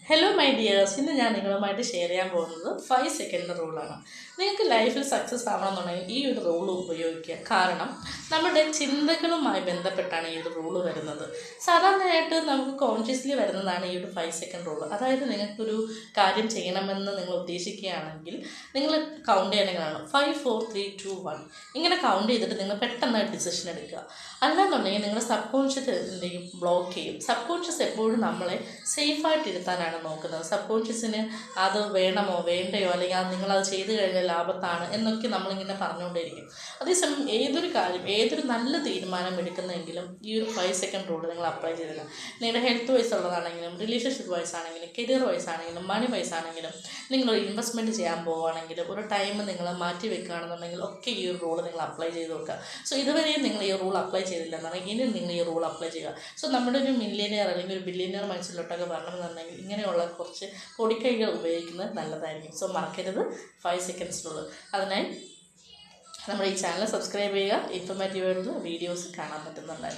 Hello my dears, ഇന്ന് ഞാൻ നിങ്ങളുമായിട്ട് ഷെയർ ചെയ്യാൻ പോകുന്നത് 5 സെക്കൻഡ് റൂളാണ്. നിങ്ങൾക്ക് ലൈഫിൽ സക്സസ് ആവണമെന്നുണ്ടെങ്കിൽ ഈ ഒരു റൂൾ ഉപയോഗിക്കുക. കാരണം നമ്മുടെ ചിന്തകളുമായി ബന്ധപ്പെട്ടാണ് ഈ ഒരു റൂള് വരുന്നത്. സാധാരണയായിട്ട് നമുക്ക് കോൺഷ്യസ്ലി വരുന്നതാണ് ഈ ഒരു 5 സെക്കൻഡ് റൂൾ. അതായത് നിങ്ങൾക്കൊരു കാര്യം ചെയ്യണമെന്ന് നിങ്ങൾ ഉദ്ദേശിക്കുകയാണെങ്കിൽ നിങ്ങൾ കൗണ്ട് ചെയ്യണമെങ്കിലാണ് 5 4 3 2 1 ഇങ്ങനെ കൗണ്ട് ചെയ്തിട്ട് നിങ്ങൾ പെട്ടെന്ന് ഡിസിഷൻ എടുക്കുക. അല്ലാന്നുണ്ടെങ്കിൽ നിങ്ങളുടെ സബ് കോൺഷ്യസ് എന്തെങ്കിലും ബ്ലോക്ക് ചെയ്യും. സബ് കോൺഷ്യസ് എപ്പോഴും നമ്മളെ സേഫായിട്ട് ഇരുത്താനാണ് നോക്കുന്നത്. സബ് കോൺഷ്യസിന് അത് വേണമോ വേണ്ടയോ, അല്ലെങ്കിൽ അത് നിങ്ങളത് ചെയ്തു കഴിഞ്ഞാൽ ലാഭത്താണ് എന്നൊക്കെ നമ്മളിങ്ങനെ പറഞ്ഞുകൊണ്ടേയിരിക്കും. അതേസമയം ഏതൊരു കാര്യം, ഏതൊരു നല്ല തീരുമാനം എടുക്കുന്നെങ്കിലും ഈ ഒരു 5 സെക്കൻഡ് റൂൾ നിങ്ങൾ അപ്ലൈ ചെയ്തില്ല. നിങ്ങളുടെ ഹെൽത്ത് വൈസ് ഉള്ളതാണെങ്കിലും, റിലേഷൻഷിപ്പ് വൈസ് ആണെങ്കിലും, കരിയർ വൈസ് ആണെങ്കിലും, മണി വൈസ് ആണെങ്കിലും, നിങ്ങളൊരു ഇൻവെസ്റ്റ്മെൻറ്റ് ചെയ്യാൻ പോവുകയാണെങ്കിലും, ഒരു ടൈം നിങ്ങൾ മാറ്റി വെക്കുകയാണെന്നുണ്ടെങ്കിൽ ഒക്കെ ഈ ഒരു റൂൾ നിങ്ങൾ അപ്ലൈ ചെയ്ത് വെക്കുക. സോ ഇതുവരെയും നിങ്ങൾ ഈ റൂൾ അപ്ലൈ ചെയ്തില്ല എന്നുണ്ടെങ്കിൽ ഇനി നിങ്ങൾ ഈ റൂൾ അപ്ലൈ ചെയ്യുക. സോ നമ്മുടെ ഒരു മില്യനിയർ അല്ലെങ്കിൽ ഒരു ബില്യനിയർ മനസ്സിലോട്ടൊക്കെ വരണമെന്നുണ്ടെങ്കിൽ ഇങ്ങനെയുള്ള കുറച്ച് പൊടിക്കൈകൾ ഉപയോഗിക്കുന്നത് നല്ലതായിരിക്കും. സോ മറക്കരുത് 5 സെക്കൻഡ്സ് റൂൾ. അതിനായി നമ്മുടെ ഈ ചാനൽ സബ്സ്ക്രൈബ് ചെയ്യുക. ഇൻഫോർമേറ്റീവ് ആയിട്ടുള്ള വീഡിയോസ് കാണാൻ പറ്റുന്നുണ്ടായിരിക്കും.